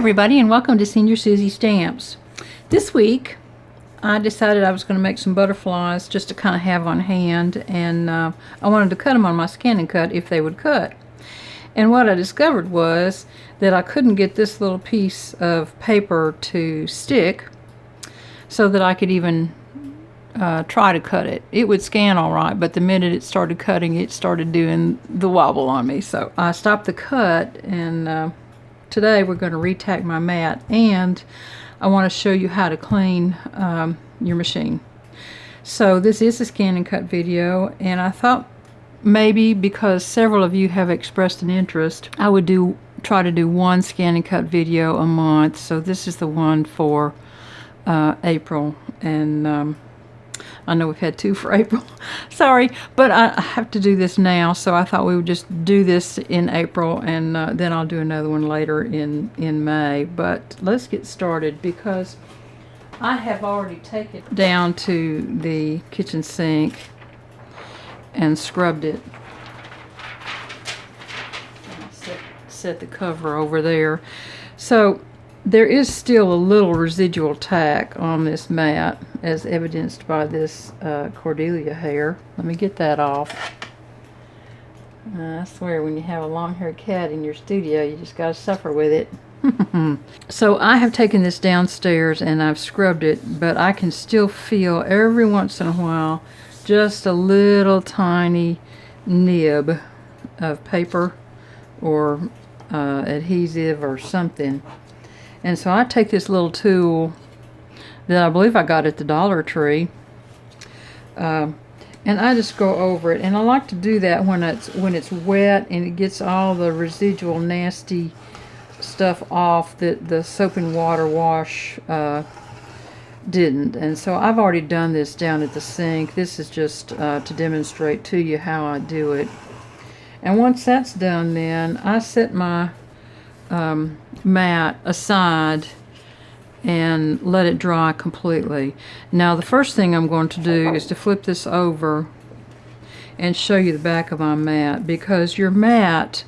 everybody, and welcome to Senior Susie Stamps. This week I decided I was going to make some butterflies just to kind of have on hand, and I wanted to cut them on my Scan and Cut if they would cut. And what I discovered was that I couldn't get this little piece of paper to stick so that I could even try to cut it. It would scan all right, but the minute it started cutting, it started doing the wobble on me. So I stopped the cut, and today we're going to retack my mat, and I want to show you how to clean your machine. So this is a Scan and Cut video, and I thought maybe because several of you have expressed an interest, I would try to do one Scan and Cut video a month. So this is the one for April, and I know we've had two for April. Sorry, but I have to do this now, so I thought we would just do this in April, and then I'll do another one later in May. But let's get started, because I have already taken it down to the kitchen sink and scrubbed it. Set the cover over there. So there is still a little residual tack on this mat, as evidenced by this Cordelia hair. Let me get that off. I swear, when you have a long-haired cat in your studio, you just got to suffer with it. So I have taken this downstairs and I've scrubbed it, but I can still feel every once in a while just a little tiny nib of paper or adhesive or something. And so I take this little tool that I believe I got at the Dollar Tree, and I just go over it. And I like to do that when it's wet and it gets all the residual nasty stuff off that the soap and water wash didn't. And so I've already done this down at the sink. This is just to demonstrate to you how I do it. And once that's done, then I set my mat aside and let it dry completely. Now the first thing I'm going to do is to flip this over and show you the back of my mat, because your mat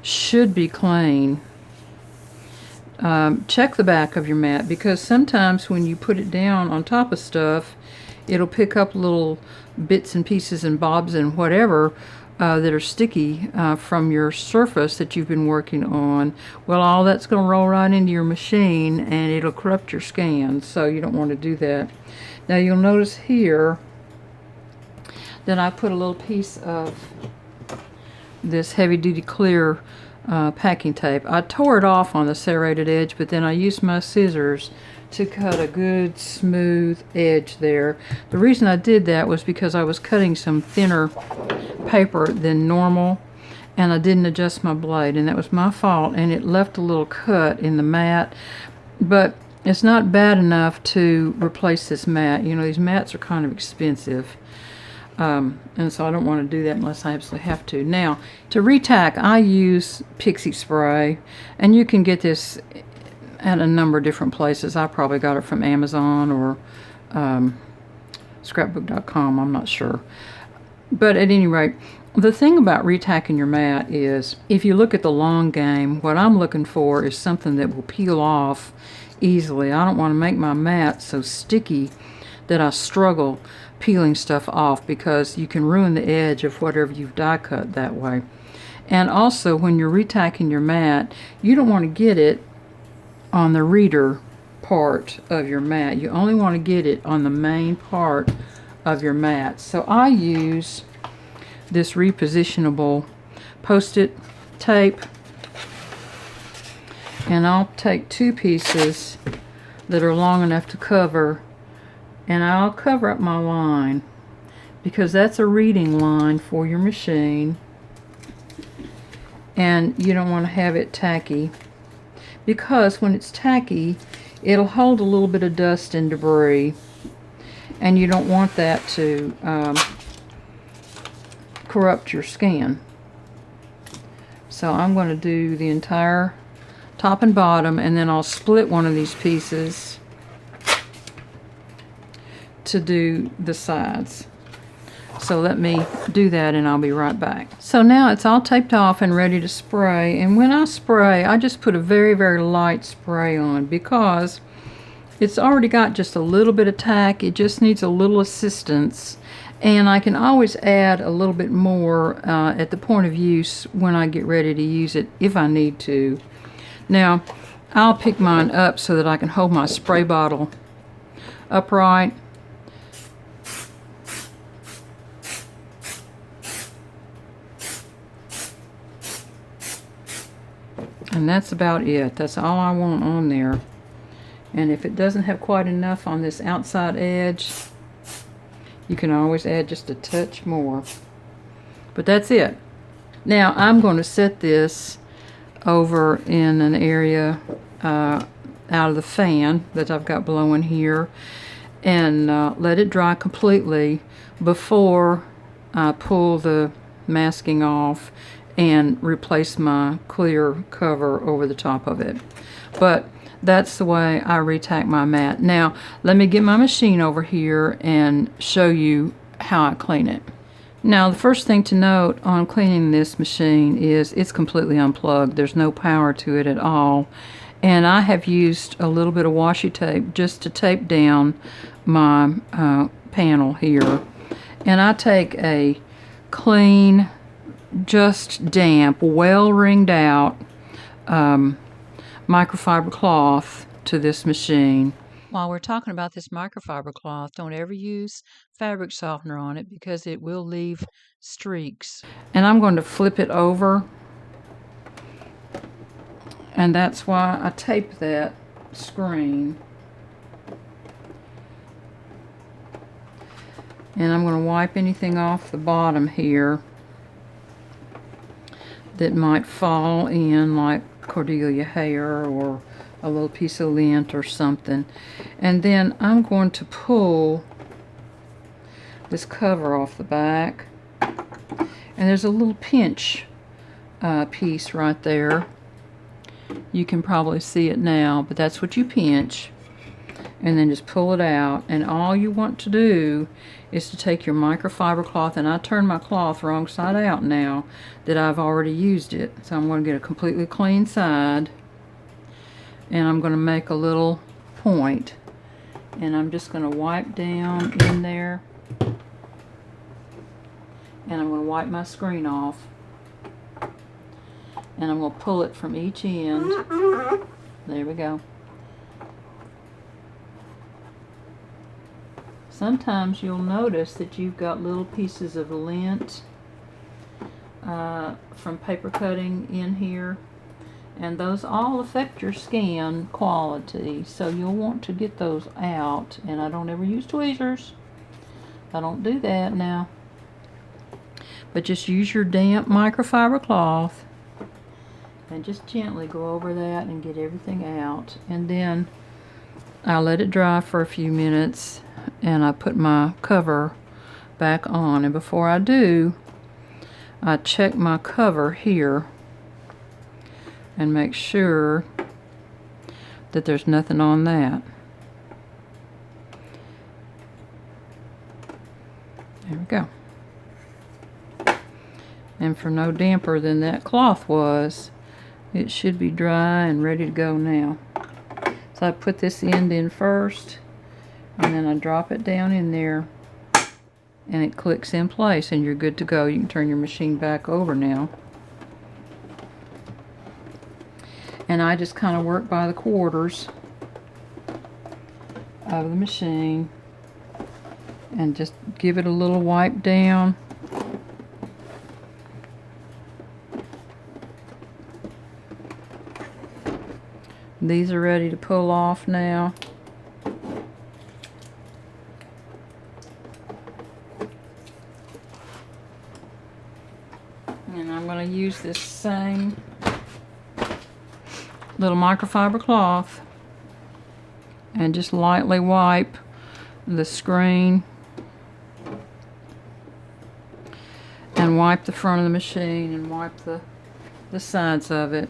should be clean. Check the back of your mat, because sometimes when you put it down on top of stuff, it'll pick up little bits and pieces and bobs and whatever that are sticky from your surface that you've been working on. Well, all that's going to roll right into your machine, and it'll corrupt your scan, so you don't want to do that. Now you'll notice here that I put a little piece of this heavy-duty clear packing tape. I tore it off on the serrated edge, but then I used my scissors to cut a good smooth edge there. The reason I did that was because I was cutting some thinner paper than normal, and I didn't adjust my blade, and that was my fault, and it left a little cut in the mat. But it's not bad enough to replace this mat. You know, these mats are kind of expensive, and so I don't want to do that unless I absolutely have to. Now, to retack, I use Pixie spray, and you can get this at a number of different places. I probably got it from Amazon or scrapbook.com, I'm not sure. But at any rate, the thing about retacking your mat is, if you look at the long game, what I'm looking for is something that will peel off easily. I don't want to make my mat so sticky that I struggle peeling stuff off, because you can ruin the edge of whatever you've die cut that way. And also, when you're retacking your mat, you don't want to get it on the reader part of your mat. You only want to get it on the main part of your mat. So I use this repositionable post-it tape, and I'll take two pieces that are long enough to cover, and I'll cover up my line, because that's a reading line for your machine, and you don't want to have it tacky, because when it's tacky, it'll hold a little bit of dust and debris, and you don't want that to corrupt your scan. So I'm going to do the entire top and bottom, and then I'll split one of these pieces to do the sides. So So let me do that and I'll be right back. So now it's all taped off and ready to spray. And when I spray, I just put a very, very light spray on because it's already got just a little bit of tack. It just needs a little assistance. And I can always add a little bit more at the point of use when I get ready to use it if I need to. Now, I'll pick mine up so that I can hold my spray bottle upright. And that's about it. That's all I want on there. And if it doesn't have quite enough on this outside edge, you can always add just a touch more. But that's it. Now I'm going to set this over in an area out of the fan that I've got blowing here and let it dry completely before I pull the masking off and replace my clear cover over the top of it. But that's the way I retack my mat. Now let me get my machine over here and show you how I clean it. Now the first thing to note on cleaning this machine is it's completely unplugged. There's no power to it at all. And I have used a little bit of washi tape just to tape down my panel here. And I take a clean, just damp, well wringed out microfiber cloth to this machine. While we're talking about this microfiber cloth, don't ever use fabric softener on it because it will leave streaks. And I'm going to flip it over, and that's why I tape that screen. And I'm going to wipe anything off the bottom here that might fall in, like Cordelia hair or a little piece of lint or something. And then I'm going to pull this cover off the back, and there's a little pinch piece right there. You can probably see it now, but that's what you pinch, and then just pull it out. And all you want to do is to take your microfiber cloth, and I turn my cloth wrong side out now that I've already used it. So I'm going to get a completely clean side, and I'm going to make a little point, and I'm just going to wipe down in there, and I'm going to wipe my screen off, and I'm going to pull it from each end. There we go. Sometimes you'll notice that you've got little pieces of lint from paper cutting in here, and those all affect your scan quality, so you'll want to get those out. And I don't ever use tweezers. I don't do that now. But just use your damp microfiber cloth and just gently go over that and get everything out. And then I let it dry for a few minutes, and I put my cover back on. And before I do, I check my cover here and make sure that there's nothing on that. There we go. And for no damper than that cloth was, it should be dry and ready to go now. So I put this end in first, and then I drop it down in there, and it clicks in place, and you're good to go. You can turn your machine back over now. And I just kind of work by the quarters of the machine and just give it a little wipe down. These are ready to pull off now. And I'm going to use this same little microfiber cloth and just lightly wipe the screen and wipe the front of the machine and wipe the sides of it.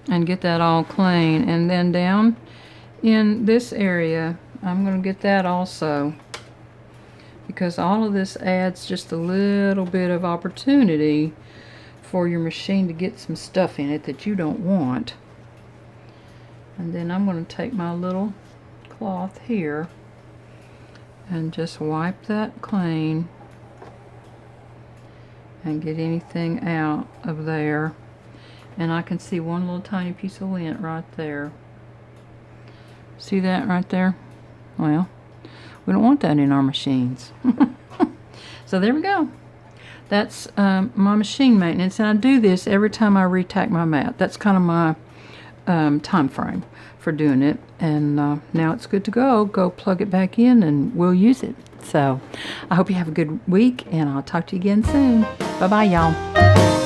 And get that all clean. And then down in this area I'm going to get that also, because all of this adds just a little bit of opportunity for your machine to get some stuff in it that you don't want. And then I'm going to take my little cloth here and just wipe that clean and get anything out of there. And I can see one little tiny piece of lint right there. See that right there? Well, we don't want that in our machines. So there we go. That's my machine maintenance, and I do this every time I retack my mat. That's kind of my time frame for doing it. And now it's good to go. Go plug it back in and we'll use it. So I hope you have a good week, and I'll talk to you again soon. Bye-bye, y'all.